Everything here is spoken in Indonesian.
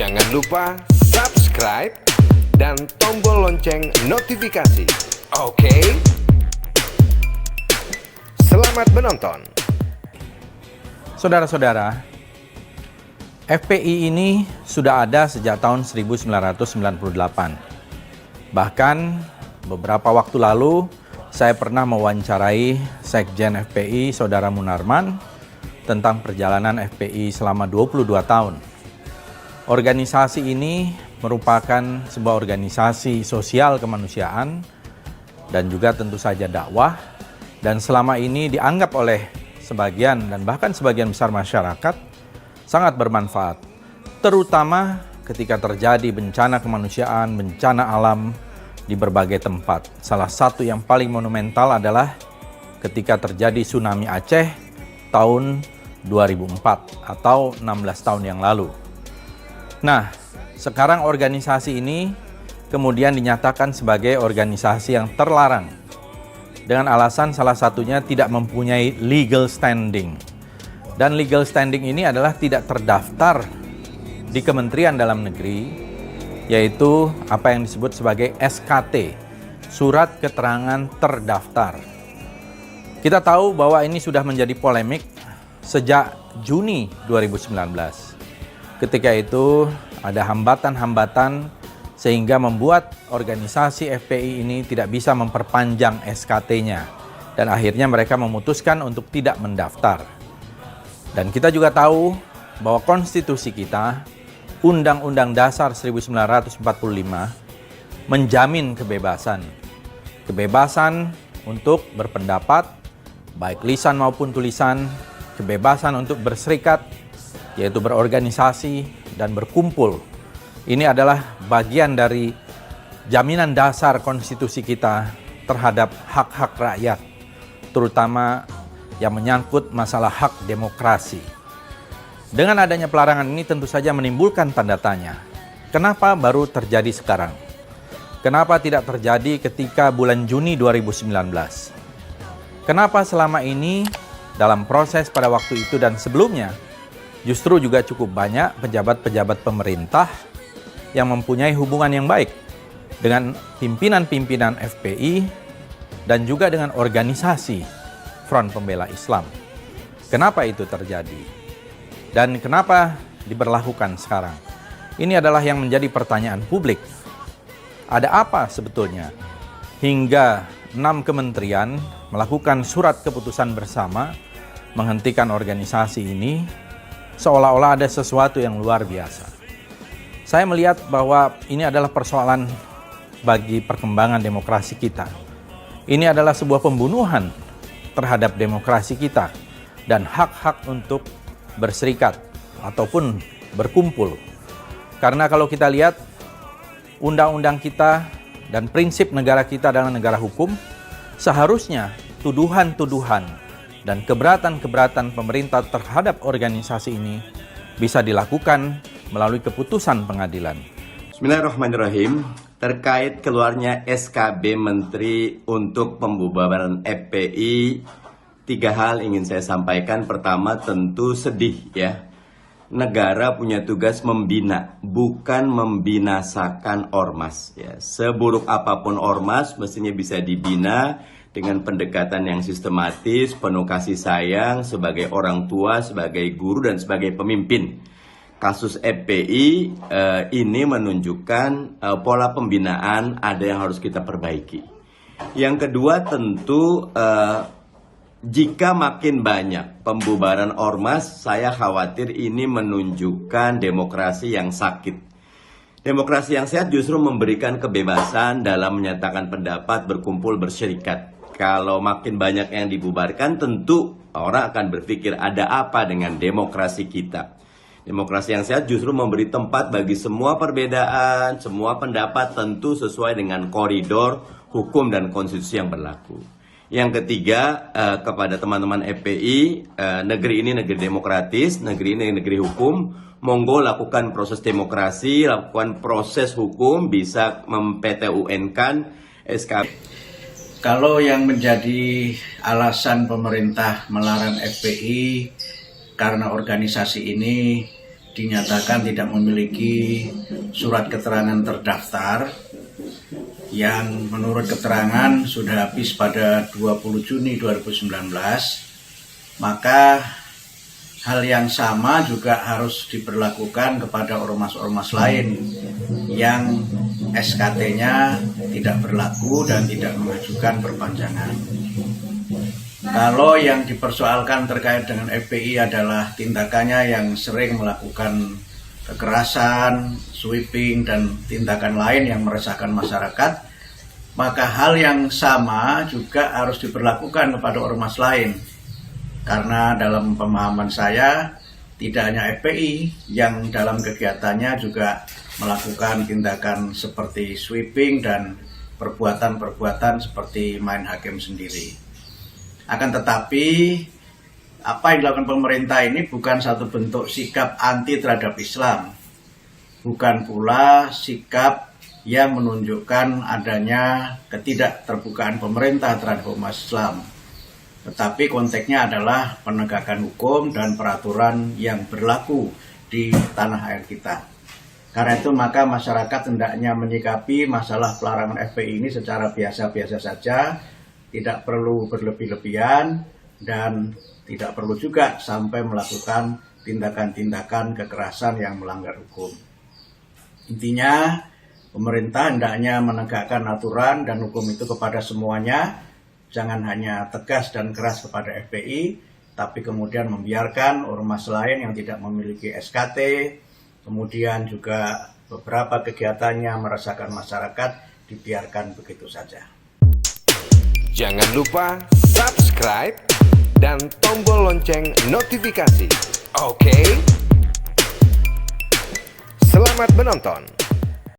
Jangan lupa subscribe dan tombol lonceng notifikasi. Oke? Selamat menonton. Saudara-saudara, FPI ini sudah ada sejak tahun 1998. Bahkan beberapa waktu lalu saya pernah mewawancarai Sekjen FPI, Saudara Munarman, tentang perjalanan FPI selama 22 tahun. Organisasi ini merupakan sebuah organisasi sosial kemanusiaan dan juga tentu saja dakwah, dan selama ini dianggap oleh sebagian dan bahkan sebagian besar masyarakat sangat bermanfaat, terutama ketika terjadi bencana kemanusiaan, bencana alam di berbagai tempat. Salah satu yang paling monumental adalah ketika terjadi tsunami Aceh tahun 2004 atau 16 tahun yang lalu. Nah, sekarang organisasi ini kemudian dinyatakan sebagai organisasi yang terlarang dengan alasan salah satunya tidak mempunyai legal standing. Dan legal standing ini adalah tidak terdaftar di Kementerian Dalam Negeri, yaitu apa yang disebut sebagai SKT, Surat Keterangan Terdaftar. Kita tahu bahwa ini sudah menjadi polemik sejak Juni 2019. Ketika itu ada hambatan-hambatan sehingga membuat organisasi FPI ini tidak bisa memperpanjang SKT-nya. Dan akhirnya mereka memutuskan untuk tidak mendaftar. Dan kita juga tahu bahwa konstitusi kita, Undang-Undang Dasar 1945, menjamin kebebasan. Kebebasan untuk berpendapat, baik lisan maupun tulisan, kebebasan untuk berserikat, yaitu berorganisasi dan berkumpul. Ini adalah bagian dari jaminan dasar konstitusi kita terhadap hak-hak rakyat, terutama yang menyangkut masalah hak demokrasi. Dengan adanya pelarangan ini tentu saja menimbulkan tanda tanya. Kenapa baru terjadi sekarang? Kenapa tidak terjadi ketika bulan Juni 2019? Kenapa selama ini dalam proses pada waktu itu dan sebelumnya justru juga cukup banyak pejabat-pejabat pemerintah yang mempunyai hubungan yang baik dengan pimpinan-pimpinan FPI dan juga dengan organisasi Front Pembela Islam. Kenapa itu terjadi? Dan kenapa diberlakukan sekarang? Ini adalah yang menjadi pertanyaan publik. Ada apa sebetulnya hingga 6 kementerian melakukan surat keputusan bersama menghentikan organisasi ini, seolah-olah ada sesuatu yang luar biasa. Saya melihat bahwa ini adalah persoalan bagi perkembangan demokrasi kita. Ini adalah sebuah pembunuhan terhadap demokrasi kita dan hak-hak untuk berserikat ataupun berkumpul. Karena kalau kita lihat undang-undang kita dan prinsip negara kita adalah negara hukum, seharusnya tuduhan-tuduhan dan keberatan-keberatan pemerintah terhadap organisasi ini bisa dilakukan melalui keputusan pengadilan. Bismillahirrahmanirrahim. Terkait keluarnya SKB Menteri untuk pembubaran FPI, 3 hal ingin saya sampaikan. Pertama, tentu sedih ya. Negara punya tugas membina, bukan membinasakan ormas ya. Seburuk apapun ormas mestinya bisa dibina dengan pendekatan yang sistematis, penuh kasih sayang sebagai orang tua, sebagai guru, dan sebagai pemimpin. Kasus FPI ini menunjukkan pola pembinaan ada yang harus kita perbaiki. Yang kedua tentu jika makin banyak pembubaran ormas, saya khawatir ini menunjukkan demokrasi yang sakit. Demokrasi yang sehat justru memberikan kebebasan dalam menyatakan pendapat, berkumpul, berserikat. Kalau makin banyak yang dibubarkan, tentu orang akan berpikir ada apa dengan demokrasi kita. Demokrasi yang sehat justru memberi tempat bagi semua perbedaan, semua pendapat tentu sesuai dengan koridor hukum dan konstitusi yang berlaku. Yang ketiga, kepada teman-teman FPI, negeri ini negeri demokratis, negeri ini negeri hukum. Monggo lakukan proses demokrasi, lakukan proses hukum, bisa mem-PT-UN-kan SKB. Kalau yang menjadi alasan pemerintah melarang FPI karena organisasi ini dinyatakan tidak memiliki surat keterangan terdaftar yang menurut keterangan sudah habis pada 20 Juni 2019, maka hal yang sama juga harus diberlakukan kepada ormas-ormas lain yang SKT-nya tidak berlaku dan tidak mengajukan perpanjangan. Kalau yang dipersoalkan terkait dengan FPI adalah tindakannya yang sering melakukan kekerasan, sweeping, dan tindakan lain yang meresahkan masyarakat, maka hal yang sama juga harus diberlakukan kepada ormas lain. Karena dalam pemahaman saya, tidak hanya FPI yang dalam kegiatannya juga melakukan tindakan seperti sweeping dan perbuatan-perbuatan seperti main hakim sendiri. Akan tetapi, apa yang dilakukan pemerintah ini bukan satu bentuk sikap anti terhadap Islam. Bukan pula sikap yang menunjukkan adanya ketidakterbukaan pemerintah terhadap umat Islam. Tetapi konteksnya adalah penegakan hukum dan peraturan yang berlaku di tanah air kita. Karena itu maka masyarakat hendaknya menyikapi masalah pelarangan FPI ini secara biasa-biasa saja, tidak perlu berlebih-lebihan dan tidak perlu juga sampai melakukan tindakan-tindakan kekerasan yang melanggar hukum. Intinya, pemerintah hendaknya menegakkan aturan dan hukum itu kepada semuanya, jangan hanya tegas dan keras kepada FPI, tapi kemudian membiarkan ormas lain yang tidak memiliki SKT, kemudian juga beberapa kegiatannya meresahkan masyarakat, dibiarkan begitu saja. Jangan lupa subscribe dan tombol lonceng notifikasi. Oke? Selamat menonton!